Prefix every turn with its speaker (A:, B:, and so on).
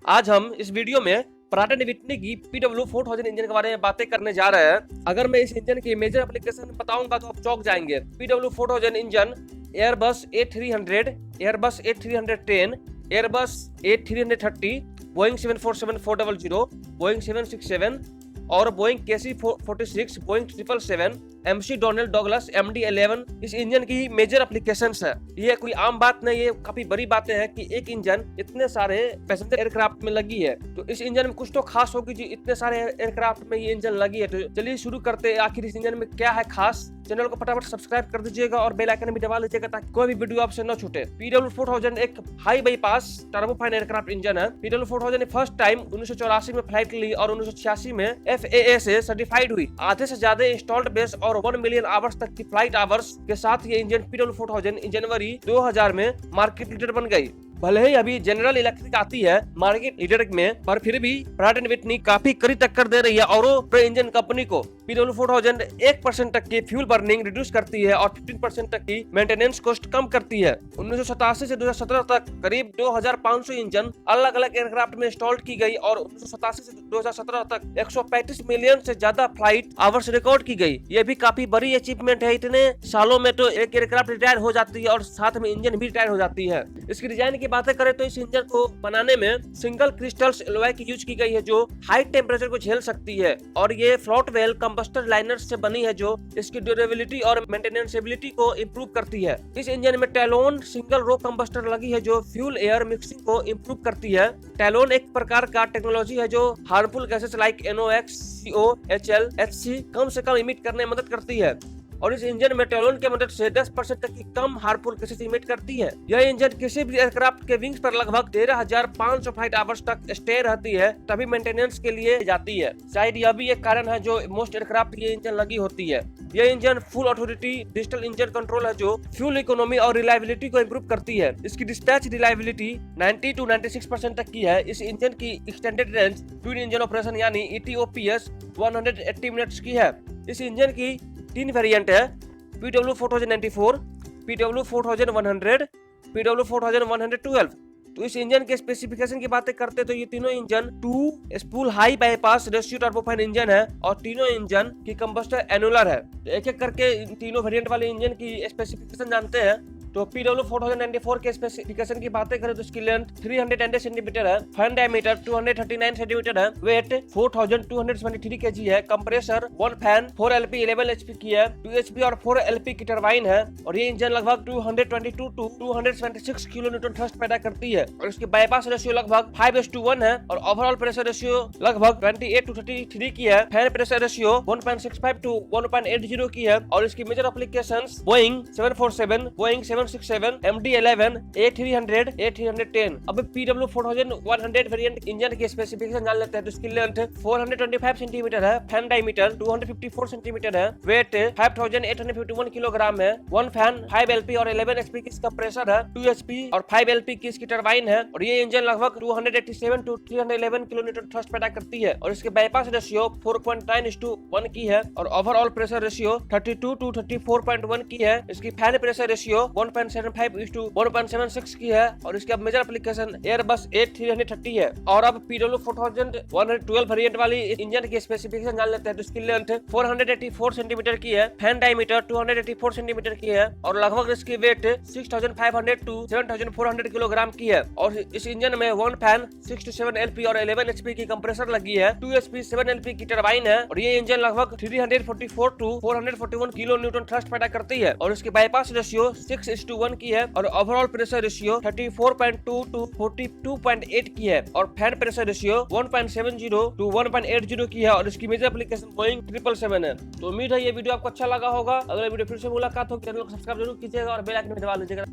A: आज हम इस वीडियो में प्राट एंड विटनी की PW4000 इंजन के बारे में बातें करने जा रहे हैं। अगर मैं इस इंजन की मेजर एप्लीकेशन बताऊंगा तो आप चौंक जाएंगे। PW4000 engine Airbus A300, Airbus A310, Airbus A330, Boeing 747-400, Boeing 767 और Boeing KC-46, Boeing 777, MC Donald Douglas MD-11 इस इंजन की मेजर एप्लीकेशंस है। ये कोई आम बात नहीं, ये काफी बड़ी बातें हैं कि एक इंजन इतने सारे पैसेंजर एयरक्राफ्ट में लगी है। तो इस इंजन में कुछ तो खास होगी जी, इतने सारे एयरक्राफ्ट में ये इंजन लगी है। तो चलिए शुरू करते हैं, आखिर इस इंजन में क्या है खास। चैनल को फटाफट सब्सक्राइब कर दीजिएगा और बेल आइकन भी दबा लीजिएगा ताकि कोई भी वीडियो आपसे न छूटे। PW4000 एक हाई बाईपास टर्बोफान एयरक्राफ्ट इंजन है। PW4000 ने फर्स्ट टाइम 1984 में फ्लाइट ली और 1986 में FAA से सर्टिफाइड हुई। आधे से ज्यादा इंस्टॉल्ड बेस और 1 मिलियन आवर्स तक की फ्लाइट आवर्स के साथ ये इंजन PW4000 जनवरी 2000 में मार्केट लीडर बन गई। भले ही अभी जनरल इलेक्ट्रिक आती है मार्केट लीडर में, पर फिर भी प्राट एंड विटनी काफी कड़ी टक्कर दे रही है और इंजन कंपनी को। PW4000 1% तक की फ्यूल बर्निंग रिड्यूस करती है और 15% तक की मेंटेनेंस कॉस्ट कम करती है। 1987 से 2017 तक करीब 2500 इंजन अलग अलग एयरक्राफ्ट में इंस्टॉल की गई और 1987 से 2017 तक 135 मिलियन से ज्यादा फ्लाइट आवर्स रिकॉर्ड की गई। ये भी काफी बड़ी अचीवमेंट है। इतने सालों में तो एक एयरक्राफ्ट रिटायर हो जाती है और साथ में इंजन भी रिटायर हो जाती है। इसकी डिजाइन बातें करें तो इस इंजन को बनाने में सिंगल क्रिस्टल्स एलॉय की यूज की गई है जो हाई टेम्परेचर को झेल सकती है और ये फ्लोट वेल कंबस्टर लाइनर से बनी है जो इसकी ड्यूरेबिलिटी और मेंटेनेंसबिलिटी को इंप्रूव करती है। इस इंजन में टैलोन सिंगल रो कंबस्टर लगी है जो फ्यूल एयर मिक्सिंग को इंप्रूव करती है। टैलोन एक प्रकार का टेक्नोलॉजी है जो harmful gases like NOx, CO, HL, HC कम से कम इमिट करने में मदद करती है और इस इंजन में टैलोन की मदद से 10% तक की कम हार्मफुल गैसेस इमिट करती है। यह इंजन किसी भी एयरक्राफ्ट के विंग्स पर लगभग 13,500 फ्लाइट आवर्स तक स्टे रहती है, तभी मेंटेनेंस के लिए जाती है। शायद यह भी एक कारण है जो मोस्ट एयरक्राफ्ट ये इंजन लगी होती है। यह engine full authority digital engine control है जो फ्यूल इकोनॉमी और रिलायबिलिटी को इंप्रूव करती है। इसकी डिस्पैच रिलायबिलिटी 90 to 96% तक की है। इस इंजन की extended range twin engine operation यानी ETOPS 180 मिनट्स की है। इस इंजन की 3 वेरिएंट है, PW4094, PW4100, PW4112। तो इस इंजन के स्पेसिफिकेशन की बातें करते तो ये तीनों engine 2 spool high bypass ratio turbofan engine है और तीनों इंजन की कंबस्टर एनुलर है। तो एक एक करके तीनों वेरिएंट वाले इंजन की स्पेसिफिकेशन जानते हैं। तो PW4094 के स्पेसिफिकेशन की बातें करें तो इसकी लेंथ 310 सेंटीमीटर है, फैन डायमीटर 239 सेंटीमीटर है, वेट 4273 kg है, कंप्रेसर 1 फैन 4 LP 11 HP की है, 2 HP और 4 LP की टरबाइन है और ये इंजन लगभग 222 to 276 किलो न्यूटन थ्रस्ट पैदा करती है और इसकी बाईपास रेशियो लगभग 5:1 है और ओवरऑल प्रेशर रेशियो लगभग 28 to 33 की है। फैन प्रेशर रेशियो 1.65 to 1.80 की है और इसकी major applications Boeing 747, Boeing 767, MD-11, A300, A310। अब PW4100 वेरिएंट इंजन की स्पेसिफिकेशन जान लेते हैं। तो इसकी लेंथ 425 सेंटीमीटर है, फैन डायमीटर 254 सेंटीमीटर है, वेट 5851 किलोग्राम है, 1 फैन 5 LP और 11 HP की इसका प्रेशर है, 2 HP और 5 LP की इसकी टरबाइन है और ये इंजन लगभग 287 to 311 किलो न्यूटन थ्रस्ट पैदा करती है और इसके बाईपास रेशियो 4.9:1 की है और ओवरऑल प्रेशर रेशियो 32 to 34.1 की है। इसकी फैन प्रेशर रेशियो 1.75:1.76 की है और इसकी अब मेजर एप्लीकेशन एयरबस A330 है। और अब PW4112 वेरिएंट वाली इंजन की स्पेसिफिकेशन जान लेते हैं। तो इसकी लेंथ 484 सेंटीमीटर की है, फैन डायमीटर 284 सेंटीमीटर की है और लगभग इसकी वेट 6500 to 7400 किलोग्राम की है और इस इंजन में 1 फैन 6 to 7 LP और 11 HP की कंप्रेसर लगी है, 2 HP 7 LP की टरबाइन है और ये इंजन लगभग 344 to 441 किलो न्यूटन थ्रस्ट पैदा करती है और इसकी बाईपास रेशियो 6:1 की है और ओवरऑल प्रेशर रेशियो 34.2 to 42.8 की है और फैन प्रेशर रेशियो 1.70 to 1.80 की है और इसकी मेजर एप्लीकेशन बोइंग 777 है। तो उम्मीद है ये वीडियो आपको अच्छा लगा होगा। अगर वीडियो फिर से मुलाकात हो, चैनल को सब्सक्राइब जरूर कीजिएगा और बेल आइकन दबा लीजिएगा।